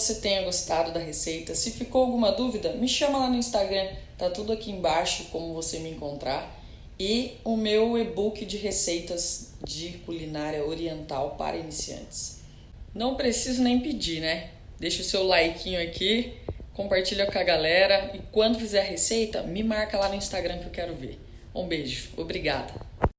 você tenha gostado da receita. Se ficou alguma dúvida, me chama lá no Instagram, tá tudo aqui embaixo como você me encontrar. E o meu e-book de receitas de culinária oriental para iniciantes. Não preciso nem pedir, né? Deixa o seu likeinho aqui, compartilha com a galera e quando fizer a receita, me marca lá no Instagram que eu quero ver. Um beijo, obrigada!